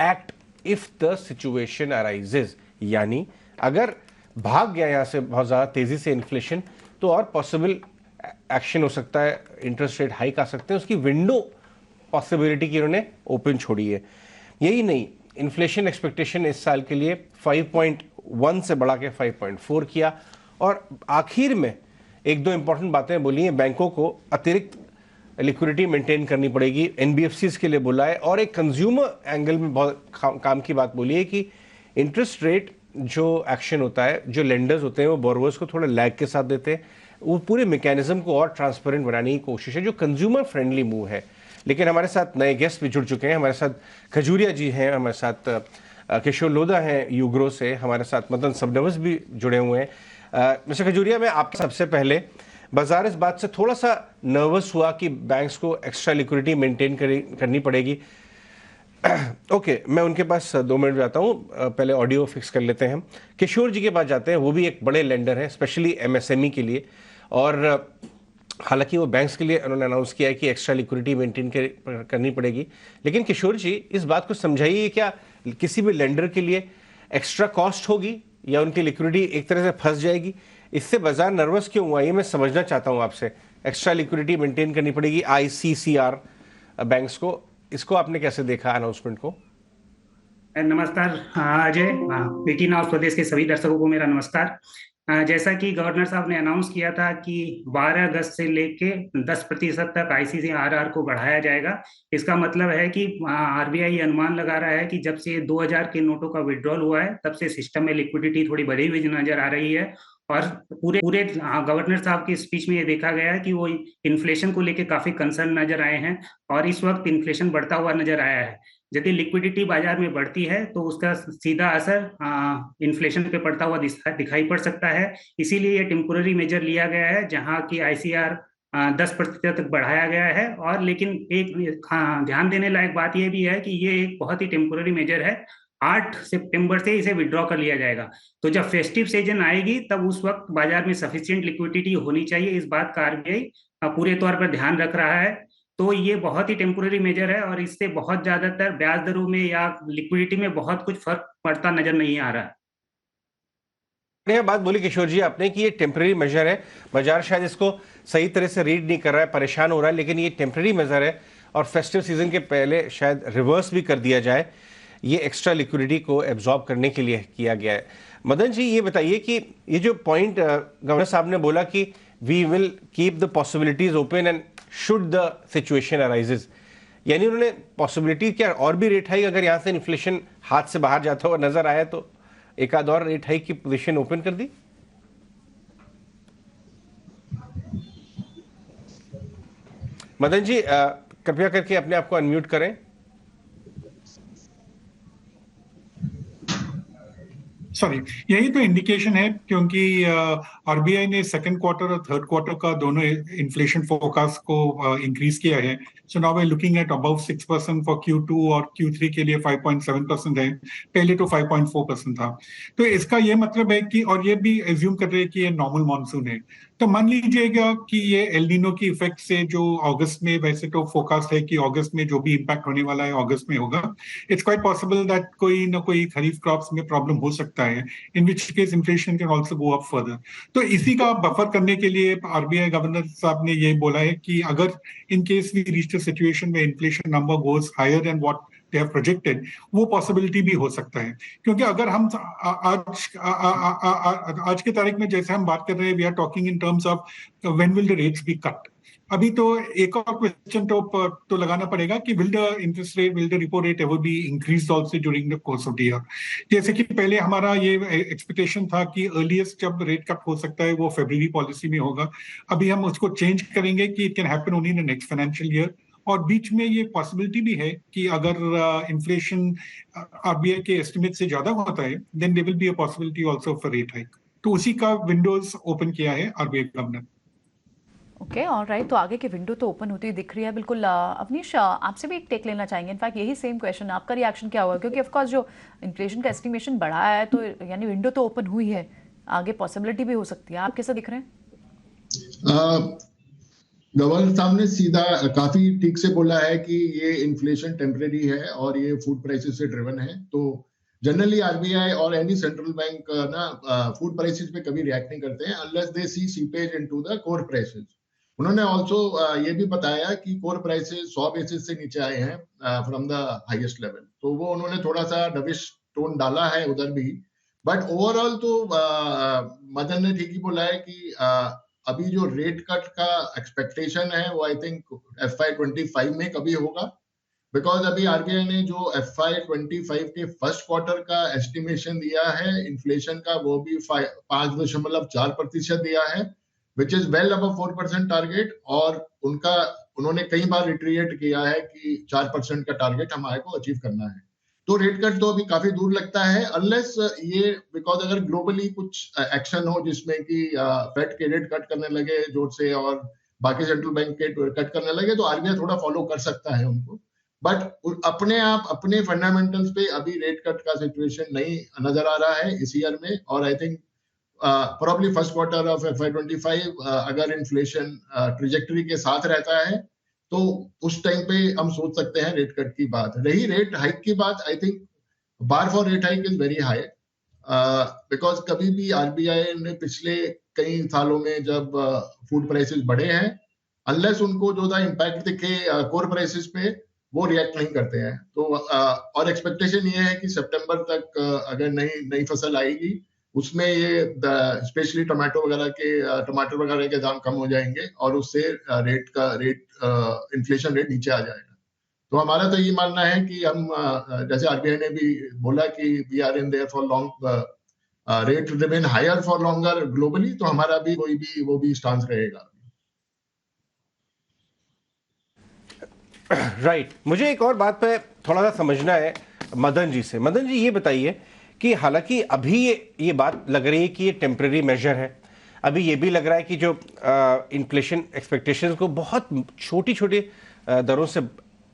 Act if the situation arises, यानी अगर भाग गया यहां से बहुत ज्यादा तेजी से इन्फ्लेशन तो और पॉसिबल एक्शन हो सकता है, इंटरेस्ट रेट हाइक आ सकते हैं, उसकी विंडो पॉसिबिलिटी की उन्होंने ओपन छोड़ी है। यही नहीं, इन्फ्लेशन एक्सपेक्टेशन इस साल के लिए 5.1 से बढ़ा के 5.4 किया, और आखिर में एक दो इंपॉर्टेंट बातें बोली हैं। बैंकों को अतिरिक्त लिक्विडिटी मेंटेन करनी पड़ेगी, एनबीएफसीज के लिए बोला है, और एक कंज्यूमर एंगल में बहुत काम की बात बोली है कि इंटरेस्ट रेट जो एक्शन होता है, जो लेंडर्स होते हैं वो बोरोवर्स को थोड़ा लैग के साथ देते हैं, वो पूरे मैकेनिज्म को और ट्रांसपेरेंट बनाने की कोशिश है, जो कंज्यूमर फ्रेंडली मूव है। लेकिन हमारे साथ नए गेस्ट भी जुड़ चुके हैं। हमारे साथ खजूरिया जी हैं, हमारे साथ किशोर लोधा हैं यूग्रो से, हमारे साथ मदन सबनवस भी जुड़े हुए हैं। मिस्टर खजूरिया, मैं आपसे सबसे पहले, बाजार इस बात से थोड़ा सा नर्वस हुआ कि बैंक्स को एक्स्ट्रा लिक्विडिटी मेंटेन करनी पड़ेगी। ओके, मैं उनके पास 2 मिनट जाता हूँ, पहले ऑडियो फिक्स कर लेते हैं। किशोर जी के पास जाते हैं, वो भी एक बड़े लेंडर हैं, स्पेशली एमएसएमई के लिए, और हालांकि वो बैंक्स के लिए उन्होंने अनाउंस किया है कि एक्स्ट्रा लिक्विडिटी मेंटेन करनी पड़ेगी। लेकिन किशोर जी, इस बात को समझाइए, क्या किसी भी लेंडर के लिए एक्स्ट्रा कॉस्ट होगी या उनकी लिक्विडिटी एक तरह से फंस जाएगी? इससे बाजार नर्वस क्यों हुआ, ये मैं समझना चाहता हूँ आपसे। एक्स्ट्रा लिक्विडिटी मेंटेन करनी पड़ेगी आईसीसीआर बैंक्स को, इसको आपने कैसे देखा अनाउंसमेंट को? नमस्कार अजय, बीटी नाउ स्वदेश के सभी दर्शकों को मेरा नमस्कार। जैसा कि गवर्नर साहब ने अनाउंस किया था कि 12 अगस्त से लेके 10% तक आईसीसीआरआर को बढ़ाया जाएगा। इसका मतलब है कि आरबीआई अनुमान लगा रहा है कि जब से 2000 के नोटों का विड्रॉल हुआ है तब से सिस्टम में लिक्विडिटी थोड़ी बढ़ी हुई नजर आ रही है। और पूरे पूरे गवर्नर साहब की स्पीच में ये देखा गया है कि वो इन्फ्लेशन को लेकर काफी कंसर्न नजर आए हैं, और इस वक्त इन्फ्लेशन बढ़ता हुआ नजर आया है। यदि लिक्विडिटी बाजार में बढ़ती है तो उसका सीधा असर इन्फ्लेशन पे पड़ता हुआ दिखाई पड़ सकता है। इसीलिए ये टेम्पोररी मेजर लिया गया है, जहां की आईसीआर 10% तक बढ़ाया गया है। और लेकिन एक ध्यान देने लायक बात यह भी है कि ये एक बहुत ही टेम्पोररी मेजर है। 8 सितंबर से इसे विड्रॉ कर लिया जाएगा। तो जब फेस्टिव सीजन आएगी तब उस वक्त बाजार में सफिशिएंट लिक्विडिटी होनी चाहिए। इस बात का आरबीआई पूरे तौर पर ध्यान रख रहा है। तो ये बहुत ही टेम्पोररी मेजर है और इससे बहुत ज्यादातर ब्याज दरों में या लिक्विडिटी में बहुत कुछ फर्क पड़ता नजर नहीं आ रहा है। बढ़िया बात बोली किशोर जी आपने कि ये टेम्पररी मेजर है। बाजार शायद इसको सही तरह से रीड नहीं कर रहा है, परेशान हो रहा है, लेकिन ये टेम्पररी मेजर है और फेस्टिव सीजन के पहले शायद रिवर्स भी कर दिया जाए। ये एक्स्ट्रा लिक्विडिटी को एब्जॉर्ब करने के लिए किया गया है। मदन जी, ये बताइए कि ये जो पॉइंट गवर्नर साहब ने बोला कि we will keep the possibilities open and should the situation arises, यानी उन्होंने पॉसिबिलिटी क्या और भी रेट हाइक, अगर यहाँ से इन्फ्लेशन हाथ से बाहर जाता हुआ नजर आया तो एक आध और रेट हाइक की पोजीशन ओपन कर दी? मदन जी, कृपया करके अपने आप को अनम्यूट करें। सॉरी, यही तो इंडिकेशन है, क्योंकि आरबीआई ने सेकंड क्वार्टर और थर्ड क्वार्टर का दोनों इन्फ्लेशन फोरकास्ट को इंक्रीज किया है। So now we are looking at above 6% for Q2 और Q3 के लिए 5.7% है, पहले तो 5.4% था। तो इसका ये मतलब है कि, और ये भी एज्यूम कर रहे हैं कि ये नॉर्मल मॉनसून है। तो मान लीजिएगा कि ये एल नीनो की इफेक्ट से जो अगस्त में, वैसे तो फोरकास्ट है कि अगस्त में जो भी इम्पैक्ट होने वाला है अगस्त में होगा, इट्स क्वाइट पॉसिबल दैट कोई ना कोई खरीफ क्रॉप्स में प्रॉब्लम हो सकता है, in which case inflation can also go up further. तो इसी का बफर करने के लिए आरबीआई गवर्नर साहब ने ये बोला है कि अगर in case we reach a situation में inflation number goes higher then what they have projected, वो पॉसिबिलिटी भी हो सकता है। क्योंकि अगर हम आज के तारीख में जैसे हम बात कर रहे हैं, we are talking in terms of when will the rates be cut. अभी तो एक और क्वेश्चन तो लगाना पड़ेगा कि will the interest rate, will the repo rate ever be increased also during the course of the year. जैसे कि पहले हमारा ये एक्सपेक्टेशन था कि अर्लीस्ट जब रेट कट हो सकता है वो फरवरी पॉलिसी में होगा। अभी हम उसको चेंज करेंगे कि it can happen only in the next financial year. और बीच में ये पॉसिबिलिटी भी है कि अगर इन्फ्लेशन आरबीआई के एस्टिमेट से ज्यादा होता है, then there will be a possibility also for rate hike. तो उसी का विंडोज ओपन किया है आरबीआई गवर्नर। Okay, alright. तो आगे की विंडो तो ओपन होती दिख रही है बिल्कुल। अवनीश, आपसे भी एक टेक लेना चाहेंगे। इनफैक्ट यही सेम क्वेश्चन, आपका रिएक्शन क्या होगा? क्योंकि ऑफकोर्स जो इन्फ्लेशन का एस्टिमेशन बढ़ा है तो यानी विंडो तो ओपन हुई है, आगे पॉसिबिलिटी भी हो सकती है। आप कैसा दिख रहे हैं? गवर्नर साहब ने सीधा काफी ठीक से बोला है कि ये इन्फ्लेशन टेम्परेरी है और ये फूड प्राइसेस से ड्रिवन है। तो जनरली आरबीआई और एनी सेंट्रल बैंक ना फूड प्राइसेस पे कभी रिएक्ट नहीं करते हैं unless they see seepage into the core prices. उन्होंने ऑल्सो ये भी बताया कि कोर प्राइसेस 100 बेसिस से नीचे आए हैं फ्रॉम द हाईएस्ट लेवल। तो वो उन्होंने थोड़ा सा डविश टोन डाला है उधर भी, बट ओवरऑल तो मदन ने ठीक ही बोला है कि अभी जो रेट कट का एक्सपेक्टेशन है वो आई थिंक FY25 में कभी होगा, बिकॉज अभी आरबीआई ने जो FY25 के फर्स्ट क्वार्टर का एस्टिमेशन दिया है इन्फ्लेशन का वो भी 5.4% दिया है, which is well above 4% target. और उन्होंने कई बार रिट्रीट किया है कि 4% का टारगेट हमारे को अचीव करना है। तो रेट कट तो अभी काफी दूर लगता है अनलेस ये, बिकॉज अगर ग्लोबली कुछ एक्शन हो जिसमें कि फेड के रेट कट करने लगे जोर से और बाकी सेंट्रल बैंक के कट करने लगे तो आरबीआई थोड़ा फॉलो कर सकता है उनको, बट अपने आप अपने फंडामेंटल्स पे अभी रेट कट का सिचुएशन नहीं नजर आ रहा है इस ईयर में। और I think probably first quarter of FY25 अगर इन्फ्लेशन ट्रिजेक्टरी के साथ रहता है तो उस टाइम पे हम सोच सकते हैं रेट कट की बात। रही रेट हाइक की बात, I think bar for rate hike is very high, because कभी भी आरबीआई ने पिछले कई सालों में जब फूड प्राइसेस बढ़े हैं अनलेस उनको जो इम्पैक्ट दिखे कोर प्राइसेस पे वो रिएक्ट नहीं करते हैं। तो और एक्सपेक्टेशन ये है कि सितंबर तक अगर नई फसल आएगी उसमें ये स्पेशली टमाटर वगैरह के दाम कम हो जाएंगे और उससे इन्फ्लेशन रेट नीचे आ जाएगा। तो हमारा तो ये मानना है कि हम जैसे आरबीआई ने भी बोला कि we are in there for long, rate remain higher for longer globally, तो हमारा भी वो भी स्टांस रहेगा। राइट मुझे एक और बात पे थोड़ा सा समझना है मदन जी से। मदन जी ये बताइए कि हालांकि अभी ये बात लग रही है कि ये टेम्परेरी मेजर है, अभी ये भी लग रहा है कि जो इन्फ्लेशन एक्सपेक्टेशंस को बहुत छोटी छोटी दरों से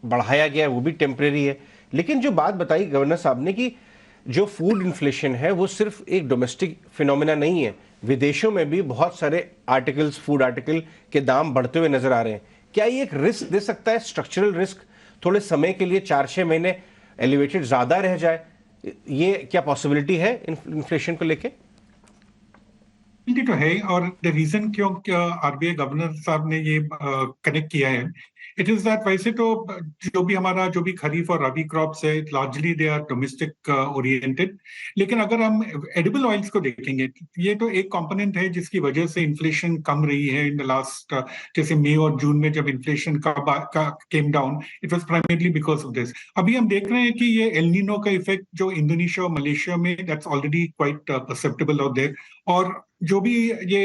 बढ़ाया गया है वो भी टेम्परेरी है, लेकिन जो बात बताई गवर्नर साहब ने कि जो फूड इन्फ्लेशन है वो सिर्फ एक डोमेस्टिक फिनोमेना नहीं है, विदेशों में भी बहुत सारे आर्टिकल्स फूड आर्टिकल के दाम बढ़ते हुए नजर आ रहे हैं। क्या ये एक रिस्क दे सकता है, स्ट्रक्चरल रिस्क, थोड़े समय के लिए 4-6 महीने एलिवेटेड ज्यादा रह जाए, ये क्या पॉसिबिलिटी है इन्फ्लेशन को लेके? तो है, और द रीजन क्यों आरबीआई गवर्नर साहब ने ये कनेक्ट किया है, इट इज दैट वैसे तो जो भी खरीफ और रबी क्रॉप्स है largely they are domestic oriented, लेकिन अगर हम एडिबल ऑयल्स को देखेंगे ये तो एक कंपोनेंट है जिसकी वजह से इन्फ्लेशन कम रही है इन द लास्ट, जैसे मई और जून में जब इन्फ्लेशन का came down, it was primarily because of this. अभी हम देख रहे हैं कि ये एल नीनो का इफेक्ट जो इंडोनेशिया और मलेशिया में that's already quite perceptible out there, और जो भी ये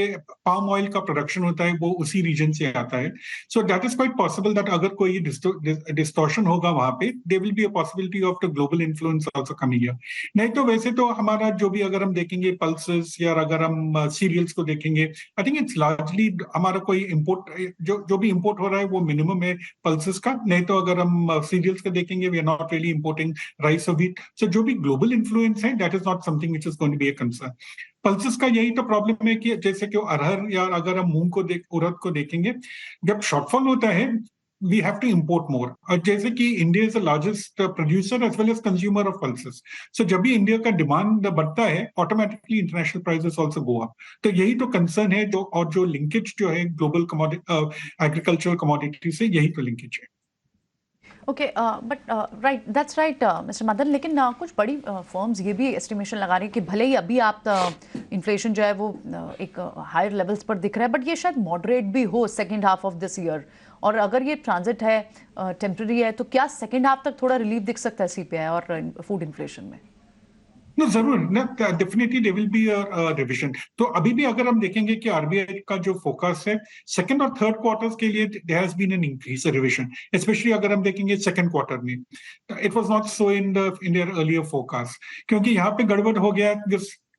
पाम ऑयल का प्रोडक्शन होता है वो उसी रीजन से आता है। So that is quite possible that अगर कोई डिस्टॉर्शन होगा वहां पे there will be a possibility of the global influence also coming here. नहीं तो वैसे तो हमारा जो भी अगर हम देखेंगे पल्सेस या अगर हम सीरियल्स को देखेंगे, आई थिंक इट्स लार्जली हमारा कोई इम्पोर्ट जो भी इम्पोर्ट हो रहा है वो मिनिमम है पल्सेस का। नहीं तो अगर हम सीरियल्स को देखेंगे we are not really importing rice और व्हीट। सो जो भी ग्लोबल इन्फ्लुएंस है that is not something which is going to be a concern. Pulses का यही तो प्रॉब्लम है कि जैसे कि अरहर या अगर हम मूंग को उड़द को देखेंगे, जब शॉर्टफॉल होता है we have to import more, और जैसे कि India is the largest producer as well as consumer of pulses, so जब भी इंडिया का डिमांड बढ़ता है automatically international prices also go up. तो यही तो कंसर्न है और जो लिंकेज जो है ग्लोबल एग्रीकल्चरल कमोडिटी से, यही तो लिंकेज है। Okay but right that's right mister Madan, लेकिन कुछ बड़ी फर्म्स ये भी एस्टिमेशन लगा रही है कि भले ही अभी आप इन्फ्लेशन जो है वो एक हायर लेवल्स पर दिख रहा है बट ये शायद मॉडरेट भी हो second half of this year, और अगर ये ट्रांजिट है टेम्पररी है तो क्या सेकेंड हाफ तक थोड़ा रिलीफ दिख सकता है सीपीआई और फूड इन्फ्लेशन में? No, जरूर ना, definitely there will be a revision. तो अभी भी अगर हम देखेंगे कि आरबीआई का जो फोकस है सेकंड और थर्ड क्वार्टर्स के लिए there has been an increase revision, specially अगर हम देखेंगे सेकंड क्वार्टर में। It was not so in there earlier forecast, क्योंकि यहाँ पे गड़बड़ हो गया।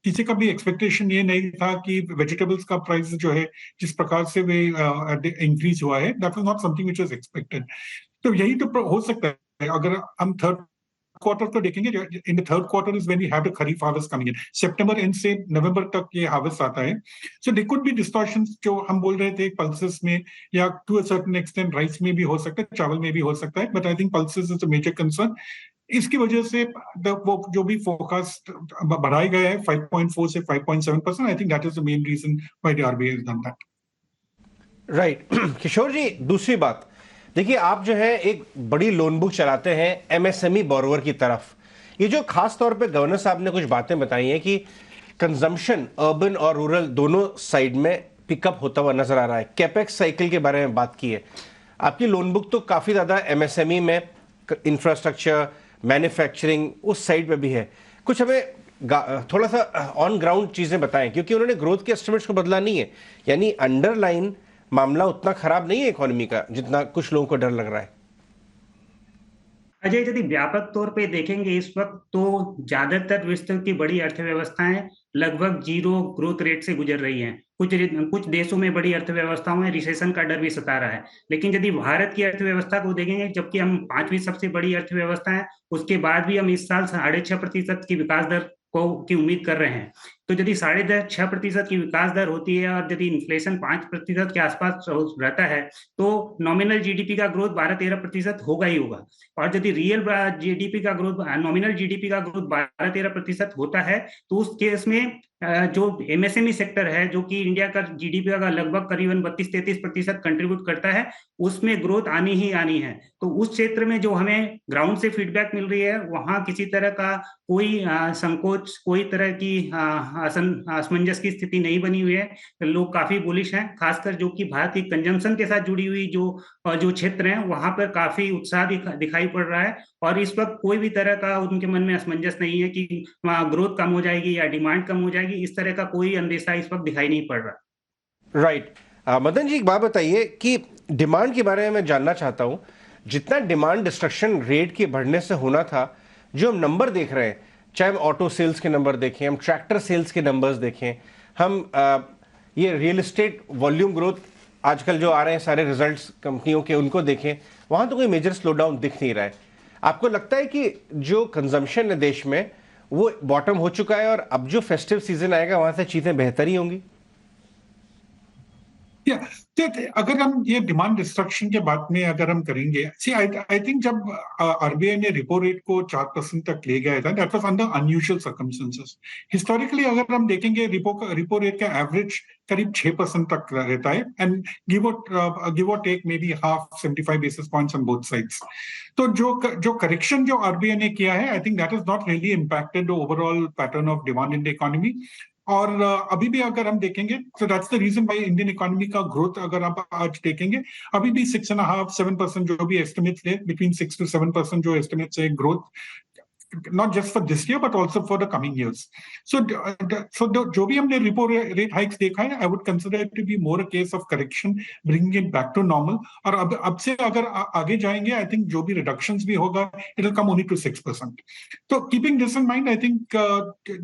किसी का भी एक्सपेक्टेशन ये नहीं था कि वेजिटेबल्स का प्राइस जो है जिस प्रकार से वे इंक्रीज हुआ है, that was not something which was expected. तो यही तो हो सकता है अगर हम थर्ड क्वार्टर तो देखेंगे, in the third quarter is when we have the kharif harvest coming in, सितंबर एंड से नवंबर तक ये हार्वेस्ट आता है। So they could be distortions जो हम बोल रहे थे पल्सेस में, या to a certain extent rice में भी हो सकता है, चावल में भी हो सकता है, but I think pulses is a major concern. इसकी वजह से वो जो भी फोरकास्ट बढ़ाया गया है 5.4 से 5.7%, I think that is the main reason why the RBI has done that. Right Kishore ji, दूसरी बात देखिए, आप जो है एक बड़ी लोन बुक चलाते हैं एमएसएमई बोरोवर की तरफ। ये जो खास तौर पे गवर्नर साहब ने कुछ बातें बताई हैं कि कंजम्पशन अर्बन और रूरल दोनों साइड में पिकअप होता हुआ नजर आ रहा है, कैपेक्स साइकिल के बारे में बात की है। आपकी लोन बुक तो काफी ज्यादा एमएसएमई में, इंफ्रास्ट्रक्चर, मैन्युफैक्चरिंग उस साइड पे भी है। कुछ हमें थोड़ा सा ऑन ग्राउंड चीजें बताएं, क्योंकि उन्होंने ग्रोथ के एस्टिमेट्स को बदला नहीं है, यानी अंडरलाइन मामला उतना खराब नहीं है इकोनॉमी का जितना कुछ लोगों को डर लग रहा है। अजय, यदि व्यापक तौर पे देखेंगे इस वक्त तो ज्यादातर विश्व की बड़ी अर्थव्यवस्थाएं लगभग जीरो ग्रोथ रेट से गुजर रही हैं। कुछ देशों में बड़ी अर्थव्यवस्थाओं में रिसेशन का डर भी सता रहा है। लेकिन यदि भारत की अर्थव्यवस्था को देखेंगे, जबकि हम 5वीं सबसे बड़ी अर्थव्यवस्था है, उसके बाद भी हम इस साल 6.5% की विकास दर की उम्मीद कर रहे हैं। तो यदि 6.5% की विकास दर होती है और यदि इन्फ्लेशन 5% के आसपास रहता है, तो नॉमिनल जीडीपी का ग्रोथ 12-13% होगा ही होगा। और यदि रियल जीडीपी का ग्रोथ, नॉमिनल जीडीपी का ग्रोथ 12-13% होता है, तो उस केस में जो एमएसएमई सेक्टर है, जो कि इंडिया का जीडीपी का लगभग करीबन 32-33% कंट्रीब्यूट करता है, उसमें ग्रोथ आनी ही आनी है। तो उस क्षेत्र में जो हमें ग्राउंड से फीडबैक मिल रही है, वहां किसी तरह का कोई संकोच, कोई तरह की असमंजस की स्थिति नहीं बनी हुई है। लोग काफी बुलिश हैं, खासकर जो कि भारत की कंजम्पशन के साथ जुड़ी हुई जो क्षेत्र हैं, वहां पर काफी उत्साह दिखाई पड़ रहा है। और इस वक्त कोई भी तरह का उनके मन में असमंजस नहीं है कि वहां ग्रोथ कम हो जाएगी या डिमांड कम हो जाएगी। इस तरह का कोई अंदेशा इस वक्त दिखाई नहीं पड़ रहा। राइट मदन जी, एक बात बताइए कि डिमांड के बारे में मैं जानना चाहता हूं। जितना डिमांड डिस्ट्रक्शन रेट के बढ़ने से होना था, जो हम नंबर देख रहे हैं, चाहे हम ऑटो सेल्स के नंबर देखें, हम ट्रैक्टर सेल्स के नंबर्स देखें, हम ये रियल एस्टेट वॉल्यूम ग्रोथ आजकल जो आ रहे हैं सारे रिजल्ट्स कंपनियों के, उनको देखें, वहां तो कोई मेजर स्लो डाउन दिख नहीं रहा है। आपको लगता है कि जो कंजम्पशन है देश में वो बॉटम हो चुका है और अब जो फेस्टिव सीजन आएगा वहां से चीजें बेहतर ही होंगी? अगर हम ये डिमांड डिस्ट्रक्शन के बात में अगर हम करेंगे, आई थिंक जब आरबीआई ने रिपो रेट को 4% तक ले गया था, that was under unusual circumstances. Historically अगर हम देखेंगे, रिपो रेट का एवरेज करीब 6% तक रहता है, एंड गिव और take may be half 75 basis points on both sides. तो जो करेक्शन जो आरबीआई ने किया है, I think that is not really impacted the overall pattern of demand in the economy. और अभी भी अगर हम देखेंगे, so that's the reason why Indian economy का ग्रोथ अगर आप आज देखेंगे, अभी भी 6.5-7% जो भी एस्टिमेट्स है, बिटवीन 6 to 7% जो एस्टिमेट्स है growth, not just for this year but also for the coming years. So जो भी हमने रिपो रेट हाइक्स देखा है, I would consider it to be more a case of correction, bringing it back to normal. और अब से अगर आगे जाएंगे, I think जो भी reductions भी होगा, it will come only to 6%. तो keeping this in mind, I think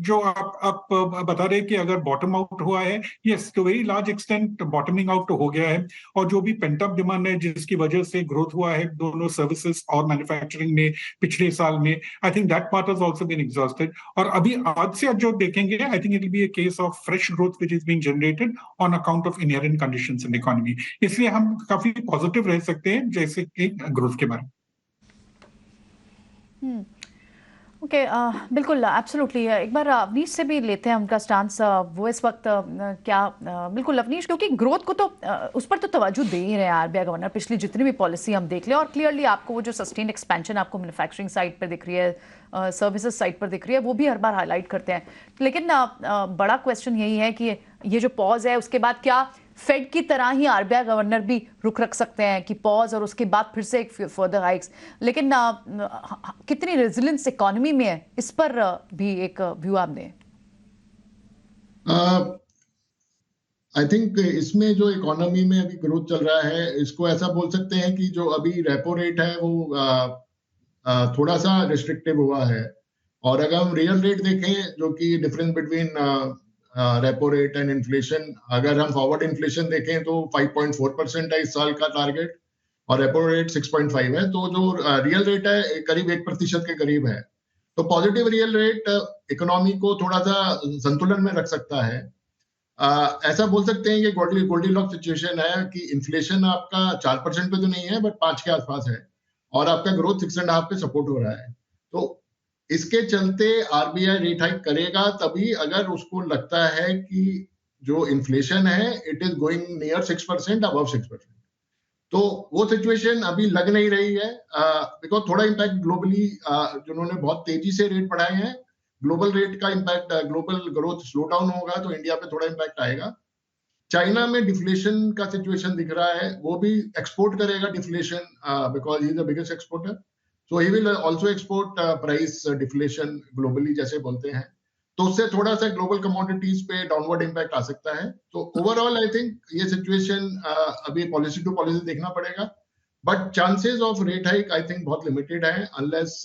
जो आप बता रहे कि अगर bottom out हुआ है, yes, to very large extent bottoming out हो गया है, और जो भी pent up demand है जिसकी वजह से growth हुआ है दोनों सर्विसेज और मैन्युफैक्चरिंग में पिछले साल में, I think that part has also been exhausted. और अभी आज से जो देखेंगे, I think it will be a case of fresh growth which is being generated on account of inherent conditions in the economy. इसलिए हम काफी पॉजिटिव रह सकते हैं जैसे कि ग्रोथ के बारे में। ओके, बिल्कुल, एब्सोल्युटली। एक बार अवनीश से भी लेते हैं उनका स्टांस, वो इस वक्त क्या बिल्कुल अवनीश, क्योंकि ग्रोथ को तो उस पर तो तवज्जो दे ही रहे हैं आरबीआई गवर्नर, पिछली जितनी भी पॉलिसी हम देख लें, और क्लियरली आपको वो जो सस्टेन एक्सपेंशन आपको मैन्युफैक्चरिंग साइड पर दिख रही है, सर्विसेज साइड पर दिख रही है, वो भी हर बार हाईलाइट करते हैं। लेकिन बड़ा क्वेश्चन यही है कि ये जो पॉज है, उसके बाद क्या फेड की तरह ही आरबीआई गवर्नर भी रुख रख सकते हैं कि पॉज और उसके बाद फिर से एक फर्दर हाइक्स? लेकिन कितनी रेजिलियंस इकोनॉमी में है, इस पर भी एक व्यू आप दें। आई थिंक इसमें जो इकोनॉमी में अभी ग्रोथ चल रहा है, इसको ऐसा बोल सकते हैं कि जो अभी रेपो रेट है वो थोड़ा सा रिस्ट्रिक्टिव हुआ है। और अगर हम रियल रेट देखें, जो कि difference between repo rate and inflation, अगर हम फॉरवर्ड इन्फ्लेशन देखें तो 5.4% है इस साल का टारगेट, और रेपो रेट 6.5 है, तो जो रियल रेट है करीब 1% के करीब है। तो पॉजिटिव रियल रेट इकोनॉमी को थोड़ा सा संतुलन में रख सकता है। ऐसा बोल सकते हैं कि गोल्डीलॉक सिचुएशन है कि इन्फ्लेशन आपका 4% पे तो नहीं है, बट 5 के आसपास है, और आपका ग्रोथ 6.5 पे सपोर्ट हो रहा है। तो इसके चलते आरबीआई रेट हाइक करेगा तभी अगर उसको लगता है कि जो इन्फ्लेशन है it is going near 6%, above 6%। तो वो सिचुएशन अभी लग नहीं रही है, बिकॉज थोड़ा इम्पैक्ट ग्लोबली जिन्होंने बहुत तेजी से रेट बढ़ाए हैं, ग्लोबल रेट का impact, global growth slow down होगा तो इंडिया पे थोड़ा इम्पैक्ट आएगा। चाइना में डिफ्लेशन का सिचुएशन दिख रहा है, वो भी एक्सपोर्ट करेगा deflation, because he is the biggest exporter, so he will also export price deflation globally जैसे बोलते हैं। तो उससे थोड़ा सा ग्लोबल कमोडिटीज पे डाउनवर्ड इम्पैक्ट आ सकता है। तो ओवरऑल आई थिंक ये सिचुएशन अभी पॉलिसी टू पॉलिसी देखना पड़ेगा, but chances of rate hike I think बहुत लिमिटेड है, अनलेस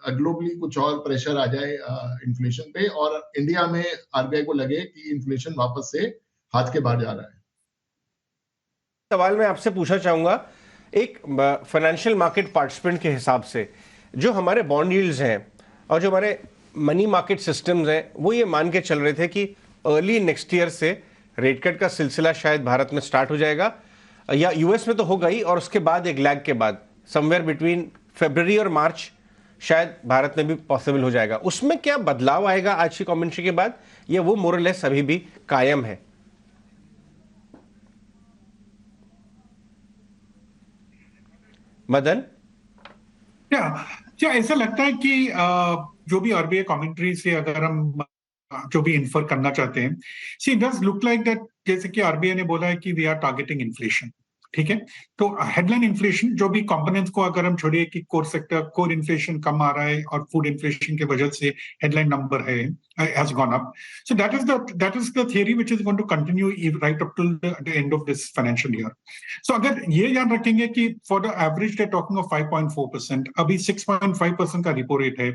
ग्लोबली कुछ और प्रेशर आ जाए इन्फ्लेशन पे और इंडिया में आरबीआई को लगे कि इन्फ्लेशन वापस से हाथ के बाहर जा रहा है। सवाल मैं आपसे पूछना चाहूंगा, एक फाइनेंशियल मार्केट पार्टिसिपेंट के हिसाब से जो हमारे बॉन्ड यील्ड्स हैं और जो हमारे मनी मार्केट सिस्टम्स हैं, वो ये मान के चल रहे थे कि अर्ली नेक्स्ट ईयर से रेट कट का सिलसिला शायद भारत में स्टार्ट हो जाएगा, या यूएस में तो होगा ही, और उसके बाद एक लैग के बाद समवेयर बिटवीन फरवरी और मार्च शायद भारत में भी पॉसिबल हो जाएगा। उसमें क्या बदलाव आएगा आज की कमेंट्री के बाद, या वो मोर और लेस अभी भी कायम है? मदन? क्या ऐसा लगता है कि जो भी आरबीआई कमेंट्री से अगर हम जो भी इन्फर करना चाहते हैं, सी डज लुक लाइक दैट, जैसे कि आरबीआई ने बोला है कि वी आर टारगेटिंग इन्फ्लेशन, ठीक है। तो हेडलाइन इन्फ्लेशन जो भी कंपोनेंट्स को अगर हम छोड़िए कि कोर सेक्टर कोर इन्फ्लेशन कम आ रहा है और फूड इन्फ्लेशन की वजह से हेडलाइन नंबर है has gone up. So that is the theory which is going to continue right up till the end of this financial year. So अगर ये याद रखेंगे कि for the average they're talking of 5.4%, अभी 6.5% का repo rate है,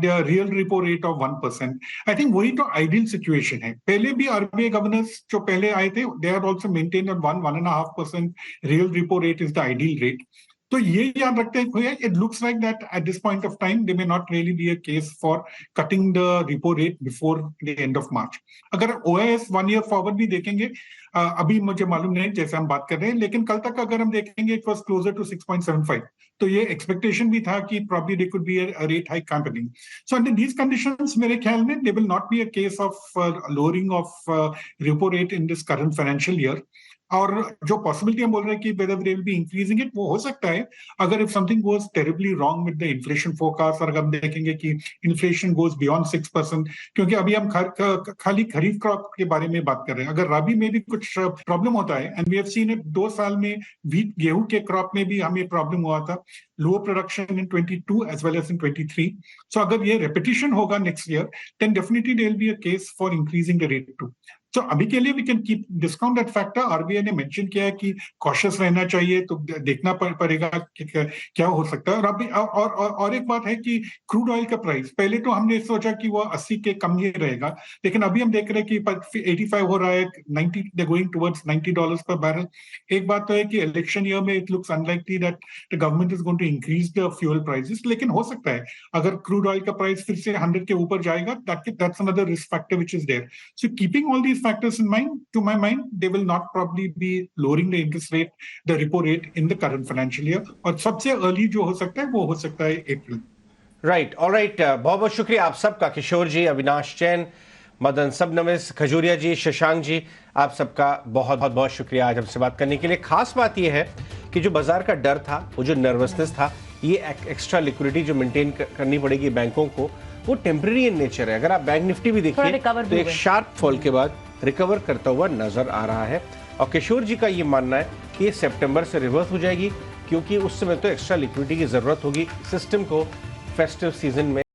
the real repo rate of 1%. I think वही तो ideal situation है। पहले भी RBI governors जो पहले आए थे, they had also maintained that 1.5% real repo rate is the ideal rate. तो ये याद रखते हैं, it looks like that at this point of time there may not really be a case for cutting the repo rate before the end of March. अगर OIS 1 year forward भी देखेंगे, अभी मुझे मालूम नहीं जैसे हम बात कर रहे हैं, लेकिन कल तक अगर हम देखेंगे it was closer to 6.75, तो ये एक्सपेक्टेशन भी था कि probably there could be a rate hike happening. So under these conditions मेरे ख्याल में there will not be a case of lowering of repo rate in this current financial year. और जो पॉसिबिलिटी हम बोल रहे हैं कि whether they will be increasing it, वो हो सकता है अगर if something goes terribly wrong with the inflation forecast, और अगर हम देखेंगे कि inflation goes beyond 6%, क्योंकि अभी हम खाली खरीफ क्रॉप के बारे में बात कर रहे हैं, अगर रबी में भी कुछ प्रॉब्लम होता है, and we have seen it 2 साल में गेहूं के क्रॉप में भी हमें प्रॉब्लम हुआ था, lower production in 22 as well as in 23. So अगर ये repetition होगा next year, then definitely there will be a case for increasing the rate too. तो अभी के लिए we can keep discount that factor. RBI ने मेंशन किया है कि कॉशियस रहना चाहिए, तो देखना पड़ेगा कि क्या हो सकता है। और अभी और एक बात है कि क्रूड ऑयल का प्राइस, पहले तो हमने सोचा कि वो 80 के कम ही रहेगा, लेकिन अभी हम देख रहे हैं कि 85 हो रहा है, 90 दे गोइंग टुवर्ड्स $90 पर बैरल। एक बात तो है कि इलेक्शन ईयर में it looks unlikely that the government is going to increase the fuel prices, लेकिन हो सकता है अगर क्रूड ऑयल का प्राइस फिर से 100 के ऊपर जाएगा, that's another risk factor which is there. So keeping all these factors in mind, to my mind, they will not probably be lowering the interest rate, the repo rate in the current financial year. और सबसे early जो हो सकता है वो हो सकता है अप्रैल। राइट, ऑलराइट, बहुत बहुत शुक्रिया आप सबका, किशोर जी, अविनाश जैन, मदन सबनमिस, खजूरिया जी, शशांक जी, आप सबका बहुत बहुत बहुत शुक्रिया आज हमसे बात करने के लिए। खास बात यह है कि जो बाजार का डर था, वो जो नर्वसनेस था, ये एक्स्ट्रा लिक्विडिटी जो मेंटेन करनी पड़ेगी बैंकों को, वो टेम्पररी इन नेचर है। अगर आप बैंक निफ्टी भी देखिए तो एक शार्प फॉल के बाद रिकवर करता हुआ नजर आ रहा है, और किशोर जी का ये मानना है कि ये सितंबर से रिवर्स हो जाएगी, क्योंकि उस समय तो एक्स्ट्रा लिक्विडिटी की जरूरत होगी सिस्टम को फेस्टिव सीजन में